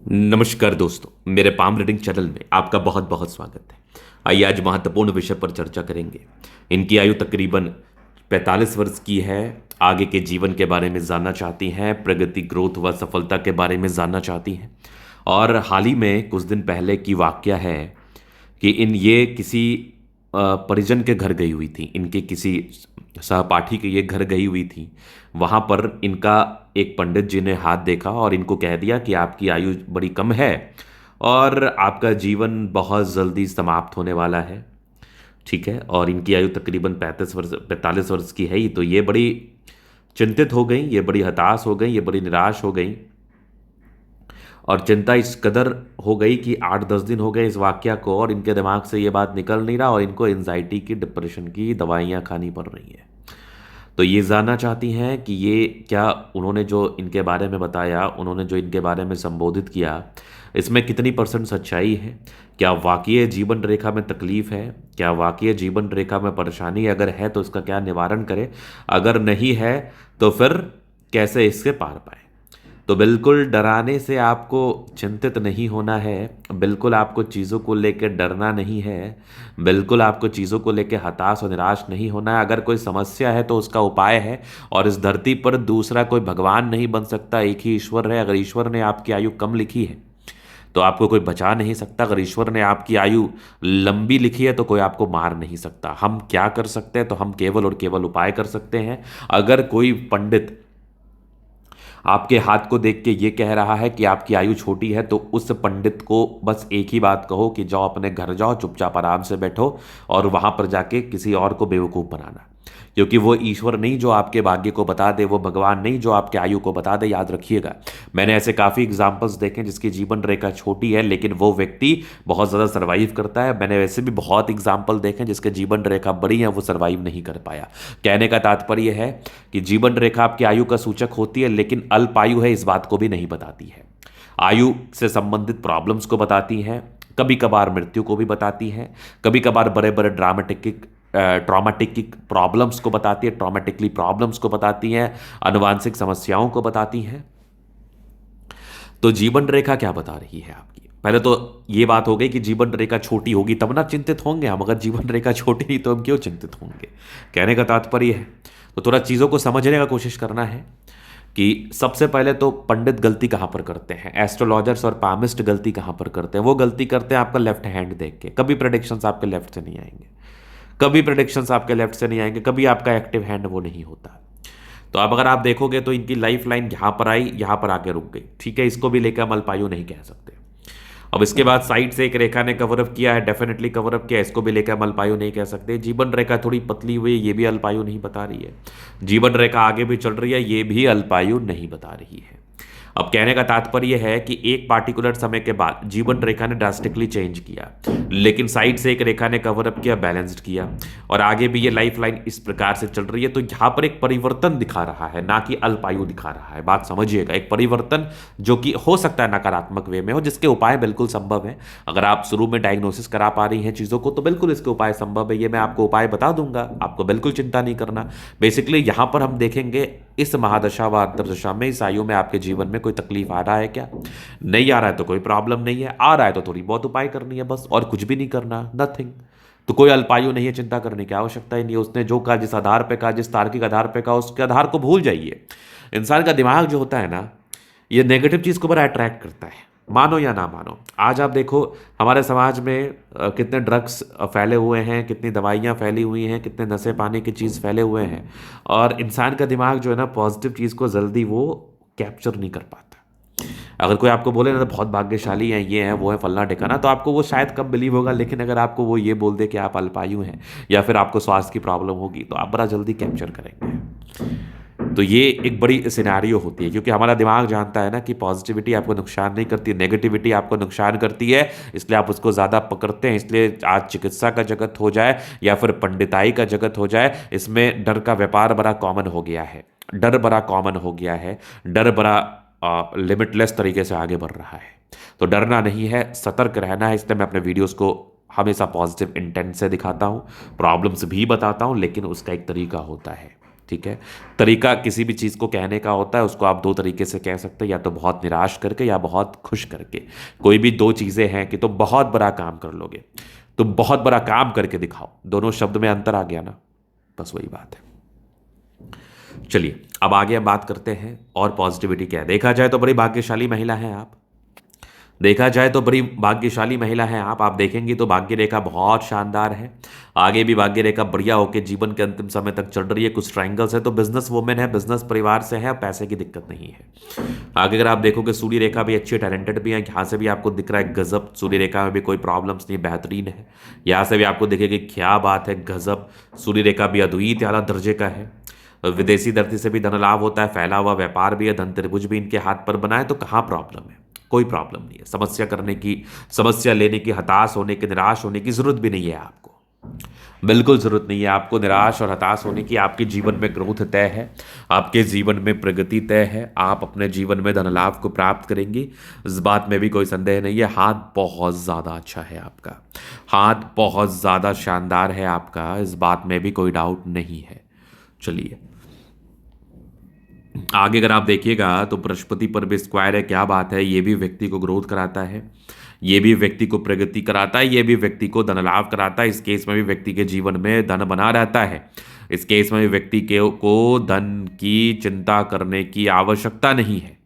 नमस्कार दोस्तों, मेरे पाम रीडिंग चैनल में आपका बहुत बहुत स्वागत है। आइए आज महत्वपूर्ण विषय पर चर्चा करेंगे। इनकी आयु तकरीबन 45 वर्ष की है। आगे के जीवन के बारे में जानना चाहती हैं, प्रगति, ग्रोथ व सफलता के बारे में जानना चाहती हैं। और हाल ही में कुछ दिन पहले की वाकया है कि ये किसी परिजन के घर गई हुई थी। इनके किसी सहपाठी के ये घर गई हुई थी। वहाँ पर इनका एक पंडित जी ने हाथ देखा और इनको कह दिया कि आपकी आयु बड़ी कम है और आपका जीवन बहुत जल्दी समाप्त होने वाला है। ठीक है। और इनकी आयु तकरीबन 45 वर्ष की है ही। तो ये बड़ी चिंतित हो गई, ये बड़ी हताश हो गई, ये बड़ी निराश हो गई। और चिंता इस कदर हो गई कि 8-10 दिन हो गए इस वाकया को और इनके दिमाग से ये बात निकल नहीं रहा और इनको एंजाइटी की, डिप्रेशन की दवाइयाँ खानी पड़ रही है। तो ये जानना चाहती हैं कि ये क्या उन्होंने जो इनके बारे में बताया, उन्होंने जो इनके बारे में संबोधित किया, इसमें कितनी परसेंट सच्चाई है। क्या वाकई जीवन रेखा में तकलीफ है, क्या वाकई जीवन रेखा में परेशानी अगर है तो इसका क्या निवारण करें, अगर नहीं है तो फिर कैसे इससे पार पाए। तो बिल्कुल डराने से आपको चिंतित नहीं होना है, बिल्कुल आपको चीज़ों को लेकर डरना नहीं है, बिल्कुल आपको चीज़ों को लेकर हताश और निराश नहीं होना है। अगर कोई समस्या है तो उसका उपाय है और इस धरती पर दूसरा कोई भगवान नहीं बन सकता, एक ही ईश्वर है। अगर ईश्वर ने आपकी आयु कम लिखी है तो आपको कोई बचा नहीं सकता। अगर ईश्वर ने आपकी आयु लंबी लिखी है तो कोई आपको मार नहीं सकता। हम क्या कर सकते हैं, तो हम केवल और केवल उपाय कर सकते हैं। अगर कोई पंडित आपके हाथ को देख के ये कह रहा है कि आपकी आयु छोटी है, तो उस पंडित को बस एक ही बात कहो कि जाओ अपने घर जाओ, चुपचाप आराम से बैठो और वहां पर जाके किसी और को बेवकूफ़ बनाना। क्योंकि वो ईश्वर नहीं जो आपके भाग्य को बता दे, वो भगवान नहीं जो आपके आयु को बता दे। याद रखिएगा, मैंने ऐसे काफ़ी एग्जाम्पल्स देखे जिसकी जीवन रेखा छोटी है लेकिन वो व्यक्ति बहुत ज़्यादा सर्वाइव करता है। मैंने वैसे भी बहुत एग्जाम्पल देखे जिसके जीवन रेखा बड़ी है, वो सर्वाइव नहीं कर पाया। कहने का तात्पर्य है कि जीवन रेखा आपकी आयु का सूचक होती है लेकिन अल्प आयु है इस बात को भी नहीं बताती है। आयु से संबंधित प्रॉब्लम्स को बताती हैं, कभी कभार मृत्यु को भी बताती हैं, कभी कभार बड़े बड़े ट्रॉमेटिक प्रॉब्लम्स को बताती है, ट्रॉमेटिकली प्रॉब्लम्स को बताती हैं, अनुवांशिक समस्याओं को बताती हैं। तो जीवन रेखा क्या बता रही है आपकी? पहले तो ये बात हो गई कि जीवन रेखा छोटी होगी तब ना चिंतित होंगे हम। अगर जीवन रेखा छोटी नहीं तो हम क्यों चिंतित होंगे? कहने का तात्पर्य है तो थोड़ा चीज़ों को समझने का कोशिश करना है कि सबसे पहले तो पंडित गलती कहाँ पर करते हैं, एस्ट्रोलॉजर्स और पामिस्ट गलती कहाँ पर करते हैं। वो गलती करते हैं आपका लेफ्ट हैंड देख के। कभी प्रेडिक्शंस आपके लेफ्ट से नहीं आएंगे, कभी प्रेडिक्शंस आपके लेफ्ट से नहीं आएंगे, कभी आपका एक्टिव हैंड वो नहीं होता। तो अब अगर आप देखोगे तो इनकी लाइफ लाइन यहाँ पर आई, यहाँ पर आके रुक गई। ठीक है, इसको भी लेकर हम अल्पायु नहीं कह सकते। अब इसके बाद साइड से एक रेखा ने कवरअप किया है, डेफिनेटली कवरअप किया, इसको भी लेकर हम अल्पायु नहीं कह सकते। जीवन रेखा थोड़ी पतली हुई है, ये भी अल्पायु नहीं बता रही है। जीवन रेखा आगे भी चल रही है, ये भी अल्पायु नहीं बता रही है। अब कहने का तात्पर्य है कि एक पार्टिकुलर समय के बाद जीवन रेखा ने ड्रास्टिकली चेंज किया, लेकिन साइड से एक रेखा ने कवर अप किया, बैलेंस्ड किया, और आगे भी ये लाइफ लाइन इस प्रकार से चल रही है। तो यहां पर एक परिवर्तन दिखा रहा है, ना कि अल्पायु दिखा रहा है। बात समझिएगा, एक परिवर्तन जो कि हो सकता है नकारात्मक वे में हो, जिसके उपाय बिल्कुल संभव है। अगर आप शुरू में डायग्नोसिस करा पा रही हैं चीज़ों को तो बिल्कुल इसके उपाय संभव है। ये मैं आपको उपाय बता दूंगा, आपको बिल्कुल चिंता नहीं करना। बेसिकली यहां पर हम देखेंगे इस महादशा व अंतर्दशा में, इस आयु में आपके जीवन में कोई तकलीफ आ रहा है क्या? नहीं आ रहा है तो कोई प्रॉब्लम नहीं है, आ रहा है तो थोड़ी बहुत उपाय करनी है बस, और कुछ भी नहीं करना, नथिंग। तो कोई अल्पायु नहीं है, चिंता करने की आवश्यकता ही नहीं है। उसने जो कहा, जिस आधार पे कहा, जिस तार्किक आधार पे कहा, उसके आधार को भूल जाइए। इंसान का दिमाग जो होता है ना, ये नेगेटिव चीज़ को बड़ा अट्रैक्ट करता है, मानो या ना मानो। आज आप देखो हमारे समाज में कितने ड्रग्स फैले हुए हैं, कितनी दवाइयाँ फैली हुई हैं, कितने नशे पानी की चीज़ फैले हुए हैं, और इंसान का दिमाग जो है ना, पॉजिटिव चीज़ को जल्दी वो कैप्चर नहीं कर पाता। अगर कोई आपको बोले ना तो बहुत भाग्यशाली हैं, ये हैं, वो है, फलना ठिकाना, तो आपको वो शायद कम बिलीव होगा। लेकिन अगर आपको वो ये बोल दे कि आप अल्पायु हैं या फिर आपको स्वास्थ्य की प्रॉब्लम होगी, तो आप बड़ा जल्दी कैप्चर करेंगे। तो ये एक बड़ी सिनेरियो होती है, क्योंकि हमारा दिमाग जानता है ना कि पॉजिटिविटी आपको नुकसान नहीं करती, नेगेटिविटी आपको नुकसान करती है, इसलिए आप उसको ज़्यादा पकड़ते हैं। इसलिए आज चिकित्सा का जगत हो जाए या फिर पंडिताई का जगत हो जाए, इसमें डर का व्यापार बड़ा कॉमन हो गया है, डर बड़ा कॉमन हो गया है, डर बड़ा लिमिटलेस तरीके से आगे बढ़ रहा है। तो डरना नहीं है, सतर्क रहना है। इसलिए मैं अपने वीडियोस को हमेशा पॉजिटिव इंटेंट से दिखाता हूँ, प्रॉब्लम्स भी बताता हूँ, लेकिन उसका एक तरीका होता है। ठीक है। तरीका किसी भी चीज़ को कहने का होता है, उसको आप दो तरीके से कह सकते हैं, या तो बहुत निराश करके या बहुत खुश करके। कोई भी दो चीज़ें हैं कि तुम बहुत बड़ा काम कर लोगे, तुम बहुत बड़ा काम करके दिखाओ, दोनों शब्द में अंतर आ गया ना, बस वही बात है। चलिए अब आगे हम बात करते हैं और पॉजिटिविटी क्या है। देखा जाए तो बड़ी भाग्यशाली महिला है आप, देखा जाए तो बड़ी भाग्यशाली महिला है आप देखेंगे तो भाग्य रेखा बहुत शानदार है। आगे भी भाग्य रेखा बढ़िया होकर जीवन के अंतिम समय तक चल रही है। कुछ ट्रायंगल्स है तो बिजनेस वुमेन है, बिजनेस परिवार से है, पैसे की दिक्कत नहीं है। आगे अगर आप देखोगे सूर्य रेखा भी अच्छी, टैलेंटेड भी है, यहाँ से भी आपको दिख रहा है गजब। सूर्य रेखा में भी कोई प्रॉब्लम्स नहीं, बेहतरीन है। यहाँ से भी आपको दिखेगी क्या बात है, गजब। सूर्य रेखा भी अद्वितीय आला दर्जे का है। विदेशी धरती से भी धन लाभ होता है, फैला हुआ व्यापार भी है, धन त्रिभुज भी इनके हाथ पर बना है, तो कहाँ प्रॉब्लम है, कोई प्रॉब्लम नहीं है। समस्या करने की, समस्या लेने की, हताश होने की, निराश होने की जरूरत भी नहीं है आपको, बिल्कुल जरूरत नहीं है आपको निराश और हताश होने की। आपके जीवन में ग्रोथ तय है, आपके जीवन में प्रगति तय है, आप अपने जीवन में धन लाभ को प्राप्त करेंगे, इस बात में भी कोई संदेह नहीं है। हाथ बहुत ज़्यादा अच्छा है आपका, हाथ बहुत ज़्यादा शानदार है आपका, इस बात में भी कोई डाउट नहीं है। चलिए आगे अगर आप देखिएगा तो बृहस्पति पर भी स्क्वायर है, क्या बात है। ये भी व्यक्ति को ग्रोथ कराता है, ये भी व्यक्ति को प्रगति कराता है, ये भी व्यक्ति को धन लाभ कराता है। इस केस में भी व्यक्ति के जीवन में धन बना रहता है। इस केस में भी व्यक्ति को धन की चिंता करने की आवश्यकता नहीं है।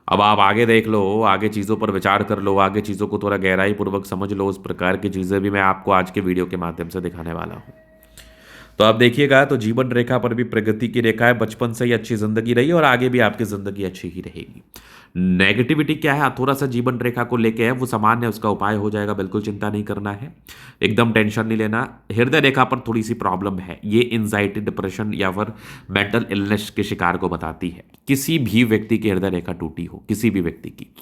अब आप आगे देख लो, आगे चीज़ों पर विचार कर लो, आगे चीज़ों को थोड़ा गहराई पूर्वक समझ लो। उस प्रकार की चीज़ें भी मैं आपको आज के वीडियो के माध्यम से दिखाने वाला हूँ। तो आप देखिएगा तो जीवन रेखा पर भी प्रगति की रेखा है, बचपन से ही अच्छी जिंदगी रही और आगे भी आपकी जिंदगी अच्छी ही रहेगी। नेगेटिविटी क्या है, थोड़ा सा जीवन रेखा को लेके है, वो सामान्य, उसका उपाय हो जाएगा, बिल्कुल चिंता नहीं करना है, एकदम टेंशन नहीं लेना। हृदय रेखा पर थोड़ी सी प्रॉब्लम है, ये एंजाइटी, डिप्रेशन या फिर मेंटल इलनेस के शिकार को बताती है। किसी भी व्यक्ति की हृदय रेखा टूटी हो, किसी भी व्यक्ति की,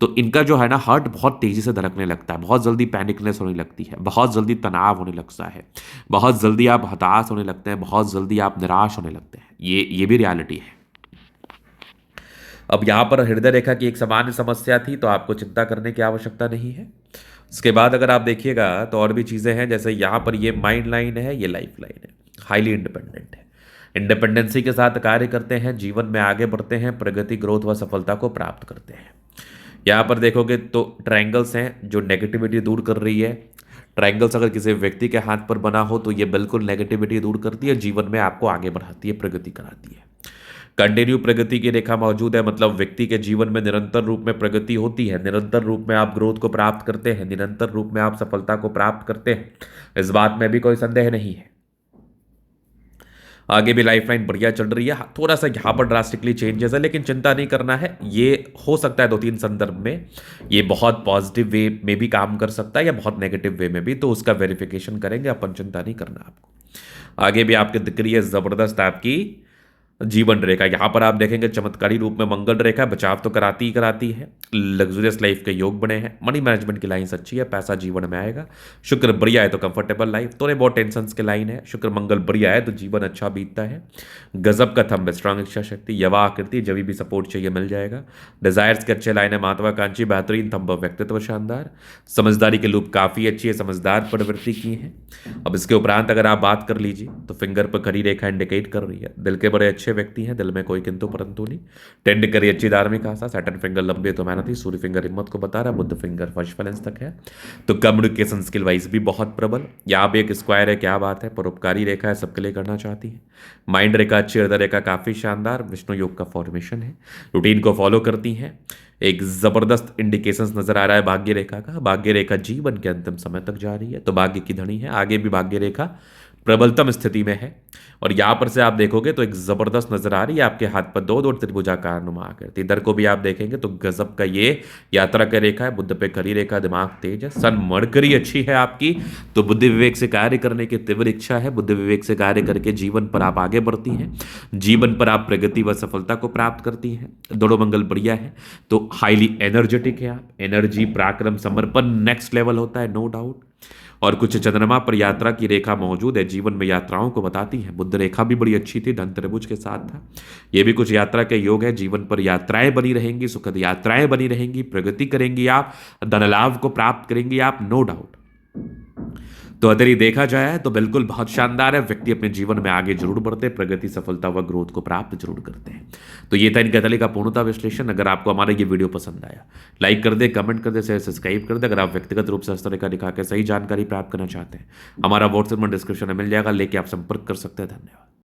तो इनका जो है ना हार्ट बहुत तेजी से धड़कने लगता है, बहुत जल्दी पैनिकनेस होने लगती है, बहुत जल्दी तनाव होने लगता है, बहुत जल्दी आप हताश होने लगते हैं, बहुत जल्दी आप निराश होने लगते हैं। ये भी रियलिटी है। अब यहाँ पर हृदय रेखा की एक सामान्य समस्या थी, तो आपको चिंता करने की आवश्यकता नहीं है। उसके बाद अगर आप देखिएगा तो और भी चीज़ें हैं, जैसे यहाँ पर ये माइंड लाइन है, ये लाइफ लाइन है, हाईली इंडिपेंडेंट है, इंडिपेंडेंसी के साथ कार्य करते हैं, जीवन में आगे बढ़ते हैं, प्रगति, ग्रोथ व सफलता को प्राप्त करते हैं। यहाँ पर देखोगे तो ट्रायंगल्स हैं जो नेगेटिविटी दूर कर रही है। ट्रायंगल्स अगर किसी व्यक्ति के हाथ पर बना हो तो ये बिल्कुल नेगेटिविटी दूर करती है, जीवन में आपको आगे बढ़ाती है, प्रगति कराती है। कंटिन्यू प्रगति की रेखा मौजूद है, मतलब व्यक्ति के जीवन में निरंतर रूप में प्रगति होती है, निरंतर रूप में आप ग्रोथ को प्राप्त करते हैं, निरंतर रूप में आप सफलता को प्राप्त करते हैं, इस बात में भी कोई संदेह नहीं है। आगे भी लाइफलाइन बढ़िया चल रही है, थोड़ा सा यहाँ पर ड्रास्टिकली चेंजेस है, लेकिन चिंता नहीं करना है। ये हो सकता है 2-3 संदर्भ में ये बहुत पॉजिटिव वे में भी काम कर सकता है या बहुत नेगेटिव वे में भी, तो उसका वेरिफिकेशन करेंगे अपन, चिंता नहीं करना आपको। आगे भी आपके दिख रही है जबरदस्त आपकी जीवन रेखा, यहाँ पर आप देखेंगे चमत्कारी रूप में मंगल रेखा बचाव तो कराती ही कराती है, लग्जरियस लाइफ के योग बने हैं, मनी मैनेजमेंट की लाइन्स अच्छी है, पैसा जीवन में आएगा, शुक्र बढ़िया है तो कंफर्टेबल लाइफ, थोड़े बहुत टेंशन के लाइन है, शुक्र मंगल बढ़िया है तो जीवन अच्छा बीतता है। गजब का थंब, स्ट्रांग इच्छा शक्ति, यवा आकृति, जब भी सपोर्ट चाहिए मिल जाएगा। डिजायर्स के अच्छे लाइन है, महत्वाकांक्षी, बेहतरीन थंब, व्यक्तित्व शानदार, समझदारी के लूप काफ़ी अच्छी है, समझदार प्रवृत्ति की है। अब इसके उपरांत अगर आप बात कर लीजिए तो फिंगर पर खड़ी रेखा इंडिकेट कर रही है दिल के बड़े अच्छे व्यक्ति हैं, दिल में कोई किंतु परंतु नहीं, टेंड करी अच्छी धार्मिक आशा, सैटर्न फिंगर लंबे तो मेहनती, सूर्य फिंगर हिम्मत को बता रहा है, बुध फिंगर फर्स्ट बैलेंस तक है, तो कम्युनिकेशन स्किल वाइज भी बहुत प्रबल। यहाँ पे एक स्क्वायर है, क्या बात है, परोपकारी रेखा है, सबके लिए करना चाहती है। माइंड रेखा अच्छी, हृदय रेखा काफी शानदार, विष्णु योग का फॉर्मेशन है, रूटीन को फॉलो करती हैं। एक जबरदस्त इंडिकेशंस नजर आ रहा है भाग्य रेखा का, भाग्य रेखा जीवन के अंतिम समय तक जा रही है, तो भाग्य की धनी है, आगे भी भाग्य रेखा प्रबलतम स्थिति में है। और यहाँ पर से आप देखोगे तो एक जबरदस्त नजर आ रही है आपके हाथ पर दो त्रिभुजाकार नुमा आकृति। इधर को भी आप देखेंगे तो गजब का ये यात्रा का रेखा है, बुद्ध पे खरी रेखा, दिमाग तेज है, सन मरकरी अच्छी है आपकी, तो बुद्धि विवेक से कार्य करने की तीव्र इच्छा है, बुद्धि विवेक से कार्य करके जीवन पर आप आगे बढ़ती हैं, जीवन पर आप प्रगति व सफलता को प्राप्त करती हैं। दोनों मंगल बढ़िया है, तो हाईली एनर्जेटिक है आप, एनर्जी, पराक्रम, समर्पण नेक्स्ट लेवल होता है, नो डाउट। और कुछ चंद्रमा पर यात्रा की रेखा मौजूद है, जीवन में यात्राओं को बताती है, बुद्ध रेखा भी बड़ी अच्छी थी, धन त्रिभुज के साथ था, ये भी कुछ यात्रा के योग है, जीवन पर यात्राएं बनी रहेंगी, सुखद यात्राएं बनी रहेंगी, प्रगति करेंगी आप, धन लाभ को प्राप्त करेंगी आप, नो डाउट। तो अगर ये देखा जाए तो बिल्कुल बहुत शानदार है। व्यक्ति अपने जीवन में आगे जरूर बढ़ते, प्रगति, सफलता व ग्रोथ को प्राप्त जरूर करते हैं। तो ये था इनके तले का पूर्णता विश्लेषण। अगर आपको हमारा ये वीडियो पसंद आया, लाइक कर दे, कमेंट कर दे, शेयर सब्सक्राइब कर दे। अगर आप व्यक्तिगत रूप से इस तरह का दिखा के सही जानकारी प्राप्त करना चाहते हैं, हमारा व्हाट्सएप में डिस्क्रिप्शन में मिल जाएगा, लेके आप संपर्क कर सकते हैं। धन्यवाद।